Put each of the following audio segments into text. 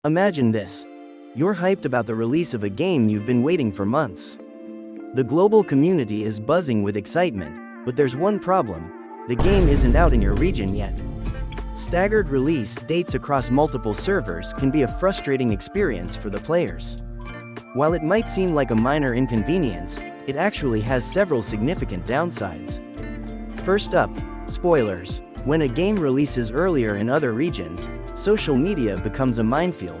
Imagine this. You're hyped about the release of a game you've been waiting for months. The global community is buzzing with excitement, but there's one problem. The game isn't out in your region yet. Staggered release dates across multiple servers can be a frustrating experience for the players. While it might seem like a minor inconvenience, it actually has several significant downsides. First up, spoilers. When a game releases earlier in other regions, social media becomes a minefield.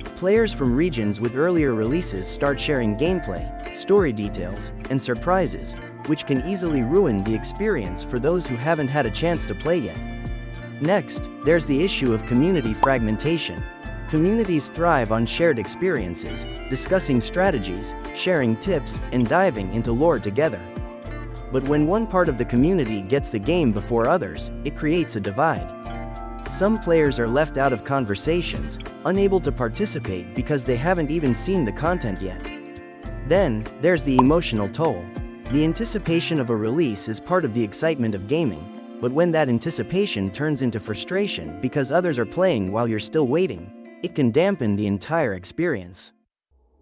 Players from regions with earlier releases start sharing gameplay, story details, and surprises, which can easily ruin the experience for those who haven't had a chance to play yet. Next, there's the issue of community fragmentation. Communities thrive on shared experiences, discussing strategies, sharing tips, and diving into lore together. But when one part of the community gets the game before others, it creates a divide. Some players are left out of conversations, unable to participate because they haven't even seen the content yet. Then, there's the emotional toll. The anticipation of a release is part of the excitement of gaming, but when that anticipation turns into frustration because others are playing while you're still waiting, it can dampen the entire experience.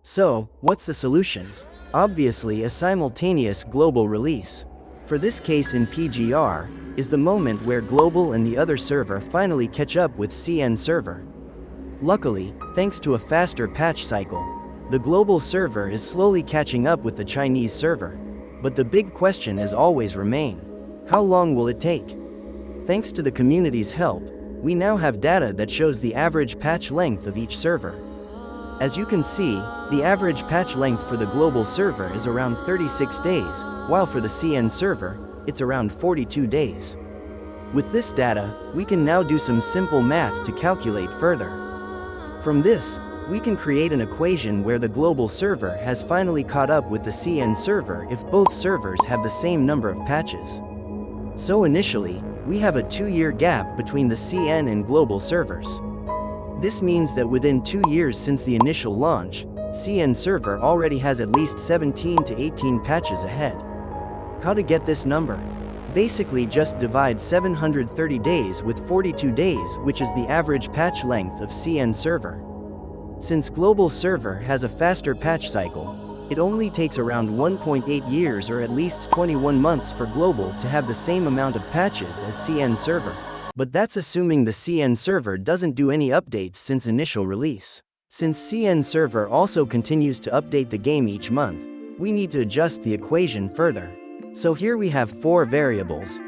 So, what's the solution? Obviously, a simultaneous global release. For this case in PGR, is the moment where global and the other server finally catch up with CN server. Luckily, thanks to a faster patch cycle, the global server is slowly catching up with the Chinese server. But the big question has always remained: how long will it take? Thanks to the community's help, we now have data that shows the average patch length of each server. As you can see, the average patch length for the global server is around 36 days, while for the CN server, it's around 42 days. With this data, we can now do some simple math to calculate further. From this, we can create an equation where the global server has finally caught up with the CN server if both servers have the same number of patches. So initially, we have a 2-year gap between the CN and global servers. This means that within 2 years since the initial launch, CN server already has at least 17 to 18 patches ahead. How to get this number? Basically just divide 730 days with 42 days, which is the average patch length of CN server. Since global server has a faster patch cycle, it only takes around 1.8 years or at least 21 months for global to have the same amount of patches as CN server. But that's assuming the CN server doesn't do any updates since initial release. Since CN server also continues to update the game each month, we need to adjust the equation further. So here we have 4 variables.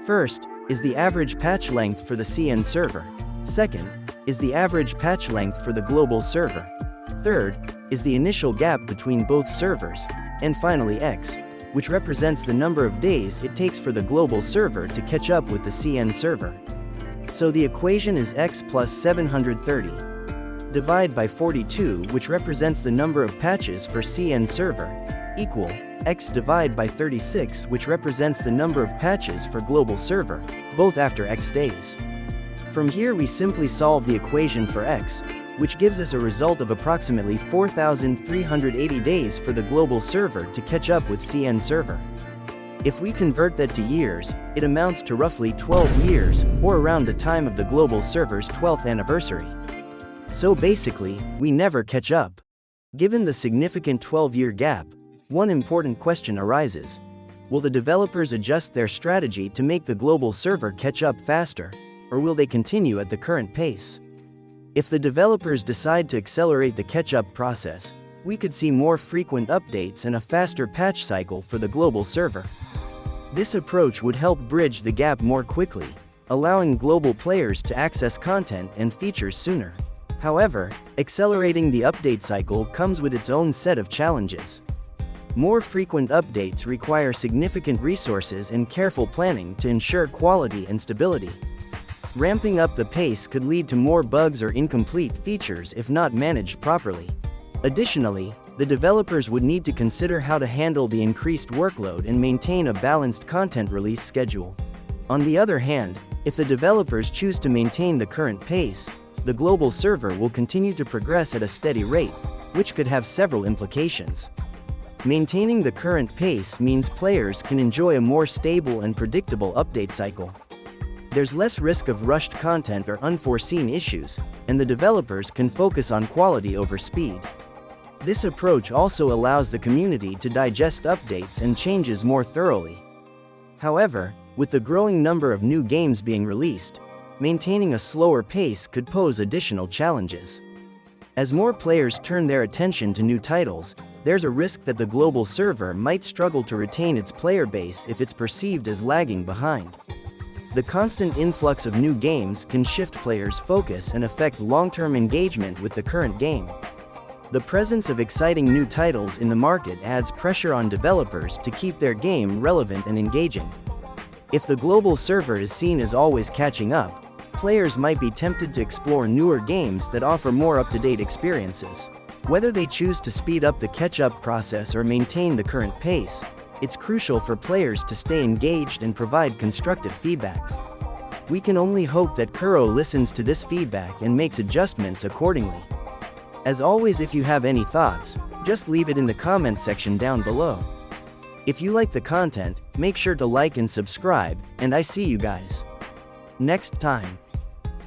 First, is the average patch length for the CN server. Second, is the average patch length for the global server. Third, is the initial gap between both servers. And finally X, which represents the number of days it takes for the global server to catch up with the CN server. So the equation is X plus 730. Divide by 42, which represents the number of patches for CN server, equal X divide by 36, which represents the number of patches for global server, both after X days. From here we simply solve the equation for X, which gives us a result of approximately 4,380 days for the global server to catch up with CN server. If we convert that to years, it amounts to roughly 12 years, or around the time of the global server's 12th anniversary. So basically, we never catch up. Given the significant 12-year gap, one important question arises. Will the developers adjust their strategy to make the global server catch up faster, or will they continue at the current pace? If the developers decide to accelerate the catch-up process, we could see more frequent updates and a faster patch cycle for the global server. This approach would help bridge the gap more quickly, allowing global players to access content and features sooner. However, accelerating the update cycle comes with its own set of challenges. More frequent updates require significant resources and careful planning to ensure quality and stability. Ramping up the pace could lead to more bugs or incomplete features if not managed properly. Additionally, the developers would need to consider how to handle the increased workload and maintain a balanced content release schedule. On the other hand, if the developers choose to maintain the current pace, the global server will continue to progress at a steady rate, which could have several implications. Maintaining the current pace means players can enjoy a more stable and predictable update cycle. There's less risk of rushed content or unforeseen issues, and the developers can focus on quality over speed. This approach also allows the community to digest updates and changes more thoroughly. However, with the growing number of new games being released, maintaining a slower pace could pose additional challenges. As more players turn their attention to new titles, there's a risk that the global server might struggle to retain its player base if it's perceived as lagging behind. The constant influx of new games can shift players' focus and affect long-term engagement with the current game. The presence of exciting new titles in the market adds pressure on developers to keep their game relevant and engaging. If the global server is seen as always catching up, players might be tempted to explore newer games that offer more up-to-date experiences. Whether they choose to speed up the catch-up process or maintain the current pace, it's crucial for players to stay engaged and provide constructive feedback. We can only hope that Kuro listens to this feedback and makes adjustments accordingly. As always, if you have any thoughts, just leave it in the comment section down below. If you like the content, make sure to like and subscribe, and I see you guys next time.